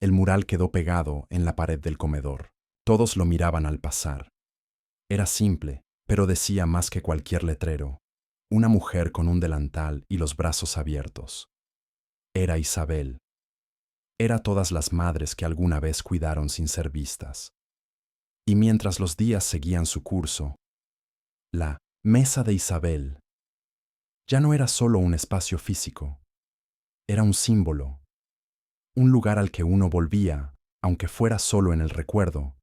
El mural quedó pegado en la pared del comedor. Todos lo miraban al pasar. Era simple, pero decía más que cualquier letrero. Una mujer con un delantal y los brazos abiertos. Era Isabel. Era todas las madres que alguna vez cuidaron sin ser vistas. Y mientras los días seguían su curso, la mesa de Isabel ya no era solo un espacio físico, era un símbolo, un lugar al que uno volvía, aunque fuera solo en el recuerdo,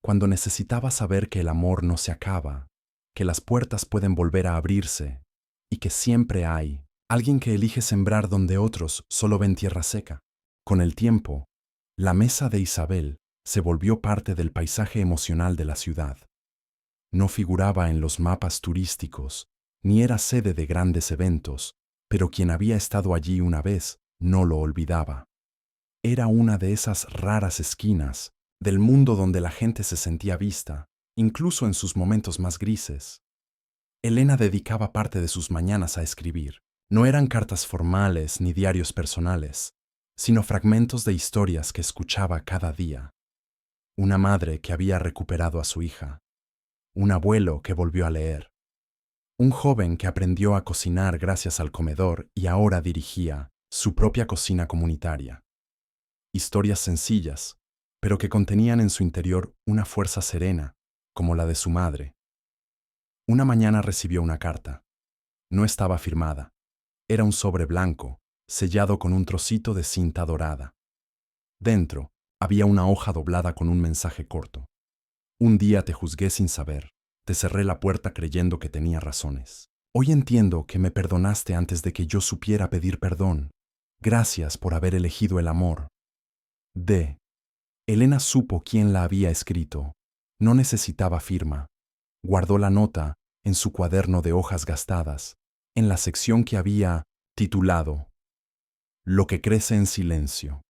cuando necesitaba saber que el amor no se acaba, que las puertas pueden volver a abrirse y que siempre hay alguien que elige sembrar donde otros solo ven tierra seca. Con el tiempo, la mesa de Isabel se volvió parte del paisaje emocional de la ciudad. No figuraba en los mapas turísticos, ni era sede de grandes eventos, pero quien había estado allí una vez no lo olvidaba. Era una de esas raras esquinas del mundo donde la gente se sentía vista, incluso en sus momentos más grises. Elena dedicaba parte de sus mañanas a escribir. No eran cartas formales ni diarios personales, sino fragmentos de historias que escuchaba cada día. Una madre que había recuperado a su hija, un abuelo que volvió a leer, un joven que aprendió a cocinar gracias al comedor y ahora dirigía su propia cocina comunitaria. Historias sencillas, pero que contenían en su interior una fuerza serena, como la de su madre. Una mañana recibió una carta. No estaba firmada. Era un sobre blanco, sellado con un trocito de cinta dorada. Dentro, Había una hoja doblada con un mensaje corto. Un día te juzgué sin saber. Te cerré la puerta creyendo que tenía razones. Hoy entiendo que me perdonaste antes de que yo supiera pedir perdón. Gracias por haber elegido el amor. D. Elena supo quién la había escrito. No necesitaba firma. Guardó la nota en su cuaderno de hojas gastadas, en la sección que había titulado Lo que crece en silencio.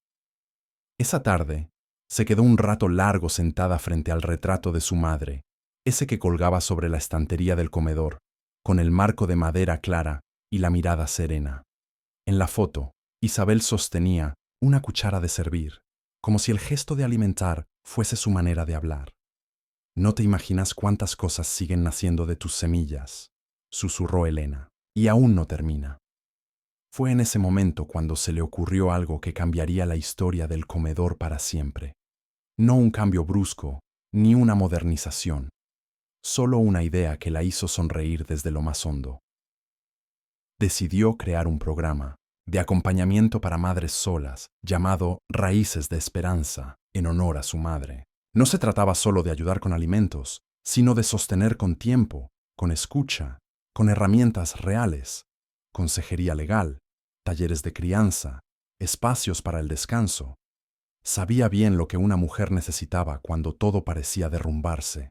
Esa tarde, se quedó un rato largo sentada frente al retrato de su madre, ese que colgaba sobre la estantería del comedor, con el marco de madera clara y la mirada serena. En la foto, Isabel sostenía una cuchara de servir, como si el gesto de alimentar fuese su manera de hablar. No te imaginas cuántas cosas siguen naciendo de tus semillas, susurró Elena, y aún no termina. Fue en ese momento cuando se le ocurrió algo que cambiaría la historia del comedor para siempre. No un cambio brusco, ni una modernización, solo una idea que la hizo sonreír desde lo más hondo. Decidió crear un programa de acompañamiento para madres solas, llamado Raíces de Esperanza, en honor a su madre. No se trataba solo de ayudar con alimentos, sino de sostener con tiempo, con escucha, con herramientas reales, consejería legal, talleres de crianza, espacios para el descanso. Sabía bien lo que una mujer necesitaba cuando todo parecía derrumbarse.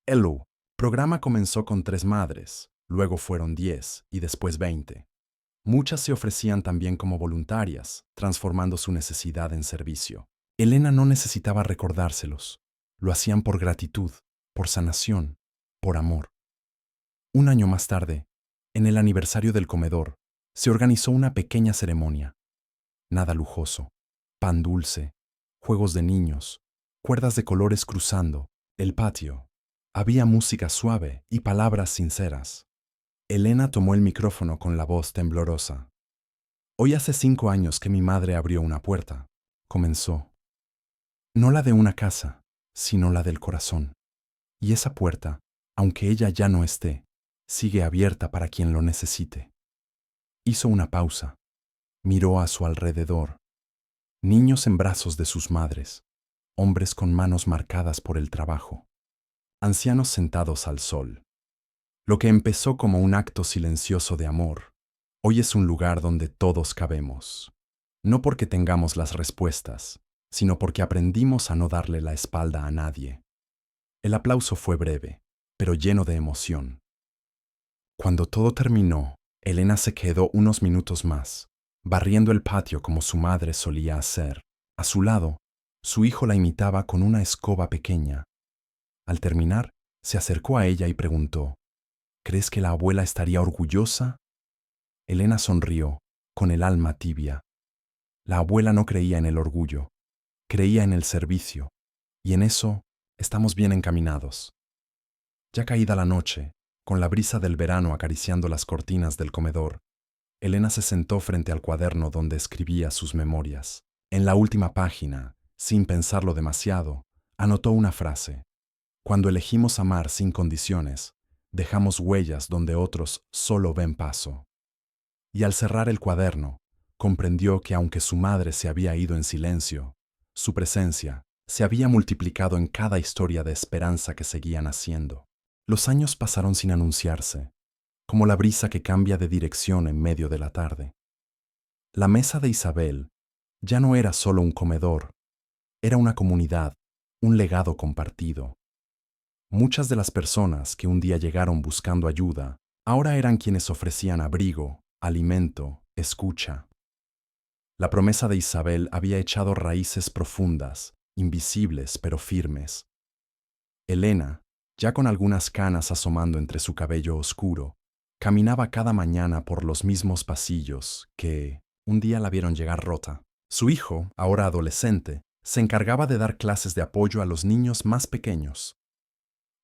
El programa comenzó con 3 madres, luego fueron 10 y después 20. Muchas se ofrecían también como voluntarias, transformando su necesidad en servicio. Elena no necesitaba recordárselos. Lo hacían por gratitud, por sanación, por amor. Un año más tarde, en el aniversario del comedor, se organizó una pequeña ceremonia. Nada lujoso, pan dulce, juegos de niños, cuerdas de colores cruzando, el patio. Había música suave y palabras sinceras. Elena tomó el micrófono con la voz temblorosa. Hoy hace 5 años que mi madre abrió una puerta, comenzó. No la de una casa, sino la del corazón. Y esa puerta, aunque ella ya no esté, sigue abierta para quien lo necesite. Hizo una pausa. Miró a su alrededor. Niños en brazos de sus madres, hombres con manos marcadas por el trabajo, ancianos sentados al sol. Lo que empezó como un acto silencioso de amor, hoy es un lugar donde todos cabemos. No porque tengamos las respuestas, sino porque aprendimos a no darle la espalda a nadie. El aplauso fue breve, pero lleno de emoción. Cuando todo terminó, Elena se quedó unos minutos más, barriendo el patio como su madre solía hacer. A su lado, su hijo la imitaba con una escoba pequeña. Al terminar, se acercó a ella y preguntó, ¿crees que la abuela estaría orgullosa? Elena sonrió, con el alma tibia. La abuela no creía en el orgullo, creía en el servicio, y en eso estamos bien encaminados. Ya caída la noche, con la brisa del verano acariciando las cortinas del comedor, Elena se sentó frente al cuaderno donde escribía sus memorias. En la última página, sin pensarlo demasiado, anotó una frase. Cuando elegimos amar sin condiciones, dejamos huellas donde otros solo ven paso. Y al cerrar el cuaderno, comprendió que aunque su madre se había ido en silencio, su presencia se había multiplicado en cada historia de esperanza que seguía naciendo. Los años pasaron sin anunciarse, como la brisa que cambia de dirección en medio de la tarde. La mesa de Isabel ya no era solo un comedor, era una comunidad, un legado compartido. Muchas de las personas que un día llegaron buscando ayuda, ahora eran quienes ofrecían abrigo, alimento, escucha. La promesa de Isabel había echado raíces profundas, invisibles pero firmes. Elena, ya con algunas canas asomando entre su cabello oscuro, caminaba cada mañana por los mismos pasillos que un día la vieron llegar rota. Su hijo, ahora adolescente, se encargaba de dar clases de apoyo a los niños más pequeños.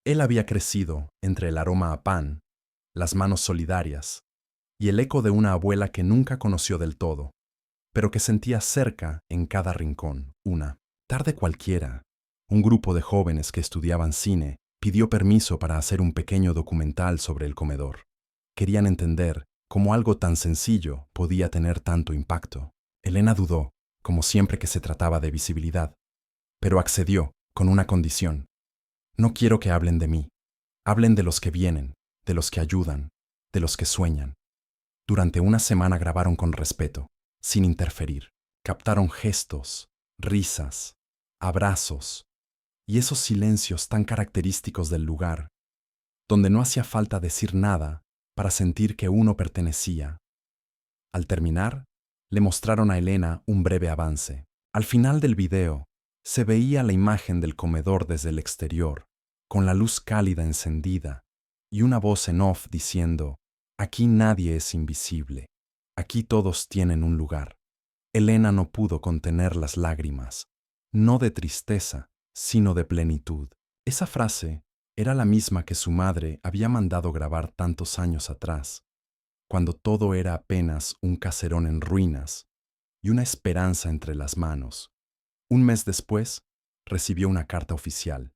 Él había crecido entre el aroma a pan, las manos solidarias y el eco de una abuela que nunca conoció del todo, pero que sentía cerca en cada rincón. Una tarde cualquiera, un grupo de jóvenes que estudiaban cine pidió permiso para hacer un pequeño documental sobre el comedor. Querían entender cómo algo tan sencillo podía tener tanto impacto. Elena dudó. como siempre que se trataba de visibilidad, pero accedió con una condición. No quiero que hablen de mí. Hablen de los que vienen, de los que ayudan, de los que sueñan. Durante una semana grabaron con respeto, sin interferir. Captaron gestos, risas, abrazos y esos silencios tan característicos del lugar, donde no hacía falta decir nada para sentir que uno pertenecía. Al terminar, le mostraron a Elena un breve avance. Al final del video, se veía la imagen del comedor desde el exterior, con la luz cálida encendida y una voz en off diciendo: «Aquí nadie es invisible, aquí todos tienen un lugar». Elena no pudo contener las lágrimas, no de tristeza, sino de plenitud. Esa frase era la misma que su madre había mandado grabar tantos años atrás, cuando todo era apenas un caserón en ruinas y una esperanza entre las manos. Un mes después, recibió una carta oficial.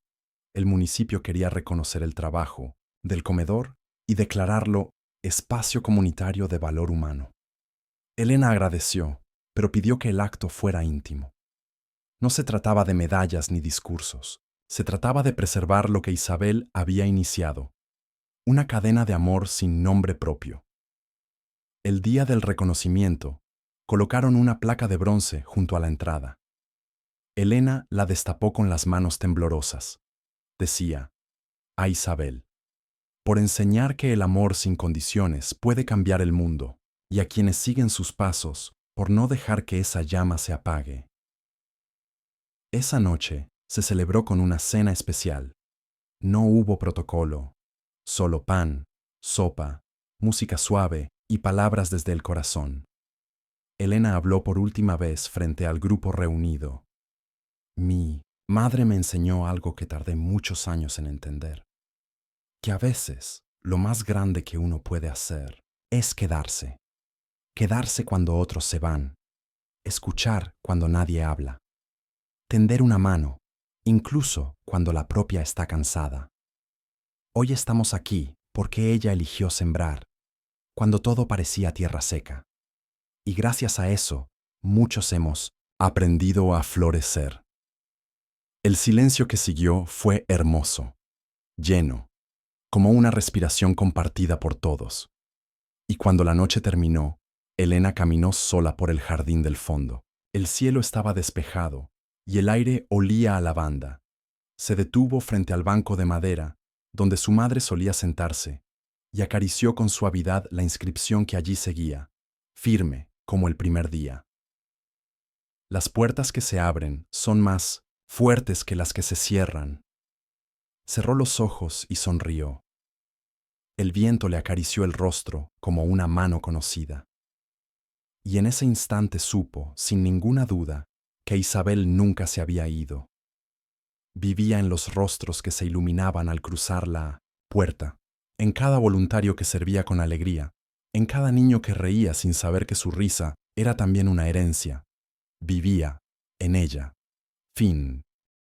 El municipio quería reconocer el trabajo del comedor y declararlo espacio comunitario de valor humano. Elena agradeció, pero pidió que el acto fuera íntimo. No se trataba de medallas ni discursos, se trataba de preservar lo que Isabel había iniciado, una cadena de amor sin nombre propio. El día del reconocimiento, colocaron una placa de bronce junto a la entrada. Elena la destapó con las manos temblorosas. Decía: «A Isabel, por enseñar que el amor sin condiciones puede cambiar el mundo, y a quienes siguen sus pasos, por no dejar que esa llama se apague». Esa noche se celebró con una cena especial. No hubo protocolo, solo pan, sopa, música suave y palabras desde el corazón. Elena habló por última vez frente al grupo reunido. «Mi madre me enseñó algo que tardé muchos años en entender, que a veces lo más grande que uno puede hacer es quedarse. Quedarse cuando otros se van, escuchar cuando nadie habla, tender una mano, incluso cuando la propia está cansada. Hoy estamos aquí porque ella eligió sembrar, cuando todo parecía tierra seca. Y gracias a eso, muchos hemos aprendido a florecer». El silencio que siguió fue hermoso, lleno, como una respiración compartida por todos. Y cuando la noche terminó, Elena caminó sola por el jardín del fondo. El cielo estaba despejado y el aire olía a lavanda. Se detuvo frente al banco de madera, donde su madre solía sentarse, y acarició con suavidad la inscripción que allí seguía, firme como el primer día. Las puertas que se abren son más fuertes que las que se cierran. Cerró los ojos y sonrió. El viento le acarició el rostro como una mano conocida. Y en ese instante supo, sin ninguna duda, que Isabel nunca se había ido. Vivía en los rostros que se iluminaban al cruzar la puerta, en cada voluntario que servía con alegría, en cada niño que reía sin saber que su risa era también una herencia. Vivía en ella. Fin.